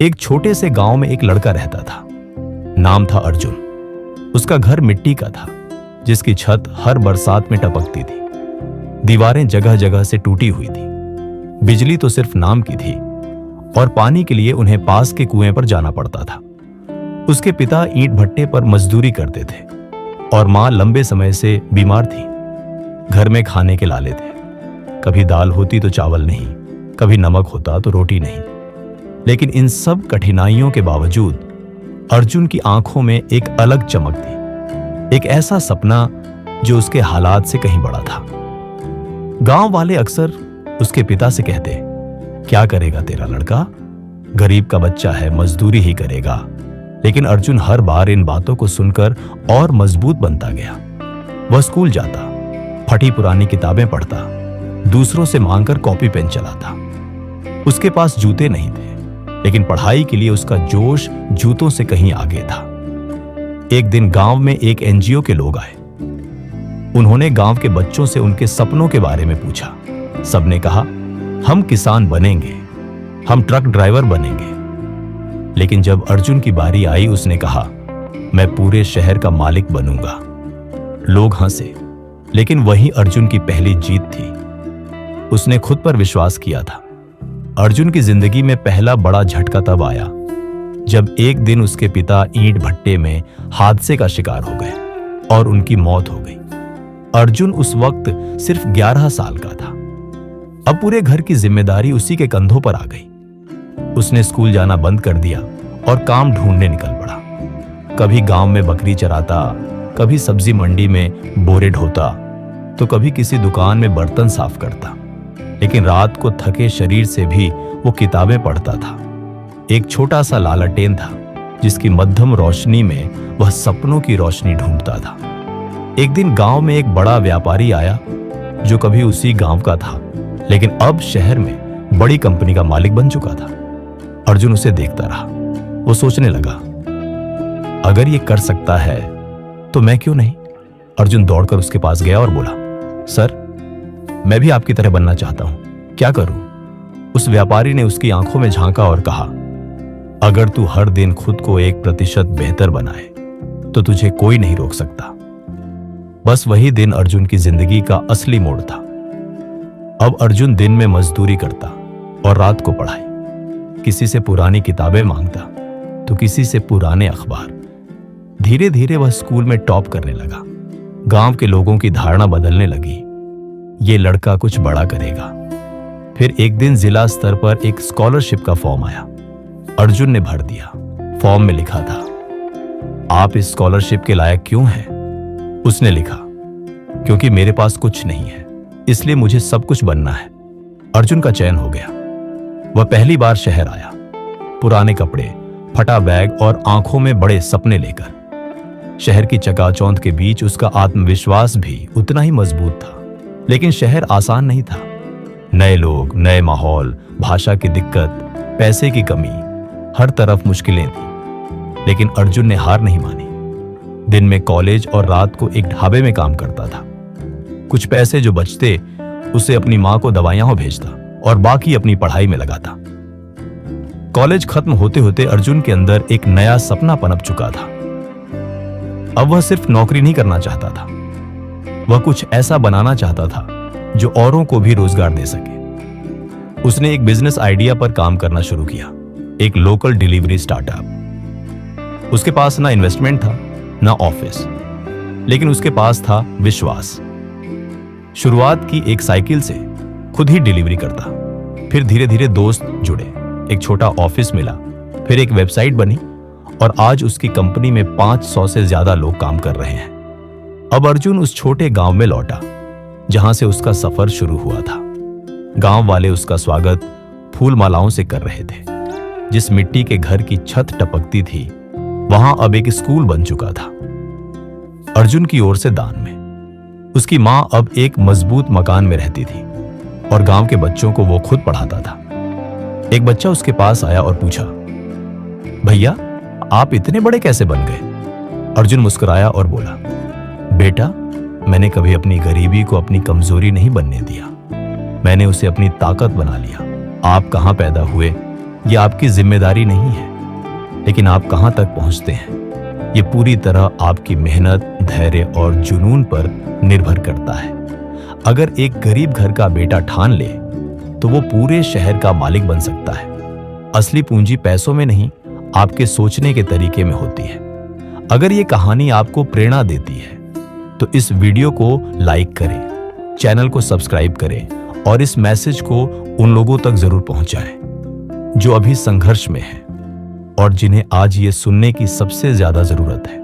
एक छोटे से गांव में एक लड़का रहता था। नाम था अर्जुन। उसका घर मिट्टी का था, जिसकी छत हर बरसात में टपकती थी। दीवारें जगह जगह से टूटी हुई थी। बिजली तो सिर्फ नाम की थी और पानी के लिए उन्हें पास के कुएं पर जाना पड़ता था। उसके पिता ईंट भट्टे पर मजदूरी करते थे और मां लंबे समय से बीमार थी। घर में खाने के लाले थे। कभी दाल होती तो चावल नहीं, कभी नमक होता तो रोटी नहीं। लेकिन इन सब कठिनाइयों के बावजूद अर्जुन की आंखों में एक अलग चमक थी, एक ऐसा सपना जो उसके हालात से कहीं बड़ा था। गांव वाले अक्सर उसके पिता से कहते, क्या करेगा तेरा लड़का, गरीब का बच्चा है, मजदूरी ही करेगा। लेकिन अर्जुन हर बार इन बातों को सुनकर और मजबूत बनता गया। वह स्कूल जाता, फटी पुरानी किताबें पढ़ता, दूसरों से मांगकर कॉपी पेन चलाता। उसके पास जूते नहीं थे, लेकिन पढ़ाई के लिए उसका जोश जूतों से कहीं आगे था। एक दिन गांव में एक एनजीओ के लोग आए। उन्होंने गांव के बच्चों से उनके सपनों के बारे में पूछा। सबने कहा, हम किसान बनेंगे, हम ट्रक ड्राइवर बनेंगे। लेकिन जब अर्जुन की बारी आई, उसने कहा, मैं पूरे शहर का मालिक बनूंगा। लोग हंसे, लेकिन वही अर्जुन की पहली जीत थी। उसने खुद पर विश्वास किया था। अर्जुन की जिंदगी में पहला बड़ा झटका तब आया जब एक दिन उसके पिता ईंट भट्टे में हादसे का शिकार हो गए और उनकी मौत हो गई। अर्जुन उस वक्त सिर्फ 11 साल का था। अब पूरे घर की जिम्मेदारी उसी के कंधों पर आ गई। उसने स्कूल जाना बंद कर दिया और काम ढूंढने निकल पड़ा। कभी गांव में बकरी चराता, कभी सब्जी मंडी में बोरे ढोता, तो कभी किसी दुकान में बर्तन साफ करता। लेकिन रात को थके शरीर से भी वो किताबें पढ़ता था। एक छोटा सा लालटेन था, जिसकी मध्यम रोशनी में वह सपनों की रोशनी ढूंढता था। एक दिन गांव में एक बड़ा व्यापारी आया, जो कभी उसी गांव का था, लेकिन अब शहर में बड़ी कंपनी का मालिक बन चुका था। अर्जुन उसे देखता रहा। वो सोचने लगा, अगर ये कर सकता है तो मैं क्यों नहीं। अर्जुन दौड़कर उसके पास गया और बोला, सर, मैं भी आपकी तरह बनना चाहता हूं, क्या करूं। उस व्यापारी ने उसकी आंखों में झांका और कहा, अगर तू हर दिन खुद को 1% बेहतर बनाए तो तुझे कोई नहीं रोक सकता। बस वही दिन अर्जुन की जिंदगी का असली मोड़ था। अब अर्जुन दिन में मजदूरी करता और रात को पढ़ाई। किसी से पुरानी किताबें मांगता तो किसी से पुराने अखबार। धीरे धीरे वह स्कूल में टॉप करने लगा। गांव के लोगों की धारणा बदलने लगी, ये लड़का कुछ बड़ा करेगा। फिर एक दिन जिला स्तर पर एक स्कॉलरशिप का फॉर्म आया। अर्जुन ने भर दिया। फॉर्म में लिखा था, आप इस स्कॉलरशिप के लायक क्यों हैं? उसने लिखा, क्योंकि मेरे पास कुछ नहीं है, इसलिए मुझे सब कुछ बनना है। अर्जुन का चयन हो गया। वह पहली बार शहर आया, पुराने कपड़े, फटा बैग और आंखों में बड़े सपने लेकर। शहर की चकाचौंध के बीच उसका आत्मविश्वास भी उतना ही मजबूत था। लेकिन शहर आसान नहीं था। नए लोग, नए माहौल, भाषा की दिक्कत, पैसे की कमी, हर तरफ मुश्किलें थी। लेकिन अर्जुन ने हार नहीं मानी। दिन में कॉलेज और रात को एक ढाबे में काम करता था। कुछ पैसे जो बचते उसे अपनी मां को दवाइयां भेजता और बाकी अपनी पढ़ाई में लगाता। कॉलेज खत्म होते होते अर्जुन के अंदर एक नया सपना पनप चुका था। अब वह सिर्फ नौकरी नहीं करना चाहता था, वह कुछ ऐसा बनाना चाहता था जो औरों को भी रोजगार दे सके। उसने एक बिजनेस आइडिया पर काम करना शुरू किया, एक लोकल डिलीवरी स्टार्टअप। उसके पास ना इन्वेस्टमेंट था, ना ऑफिस, लेकिन उसके पास था विश्वास। शुरुआत की एक साइकिल से, खुद ही डिलीवरी करता। फिर धीरे धीरे दोस्त जुड़े, एक छोटा ऑफिस मिला, फिर एक वेबसाइट बनी और आज उसकी कंपनी में 500 से ज्यादा लोग काम कर रहे हैं। अब अर्जुन उस छोटे गांव में लौटा जहां से उसका सफर शुरू हुआ था। गांव वाले उसका स्वागत फूल मालाओं से कर रहे थे। जिस मिट्टी के घर की छत टपकती थी, वहां अब एक स्कूल बन चुका था, अर्जुन की ओर से दान में। उसकी मां अब एक मजबूत मकान में रहती थी और गांव के बच्चों को वो खुद पढ़ाता था। एक बच्चा उसके पास आया और पूछा, भैया, आप इतने बड़े कैसे बन गए? अर्जुन मुस्कुराया और बोला, बेटा, मैंने कभी अपनी गरीबी को अपनी कमजोरी नहीं बनने दिया, मैंने उसे अपनी ताकत बना लिया। आप कहां पैदा हुए यह आपकी जिम्मेदारी नहीं है, लेकिन आप कहां तक पहुंचते हैं ये पूरी तरह आपकी मेहनत, धैर्य और जुनून पर निर्भर करता है। अगर एक गरीब घर का बेटा ठान ले तो वो पूरे शहर का मालिक बन सकता है। असली पूंजी पैसों में नहीं, आपके सोचने के तरीके में होती है। अगर ये कहानी आपको प्रेरणा देती है तो इस वीडियो को लाइक करें, चैनल को सब्सक्राइब करें और इस मैसेज को उन लोगों तक जरूर पहुंचाएं जो अभी संघर्ष में हैं और जिन्हें आज ये सुनने की सबसे ज्यादा जरूरत है।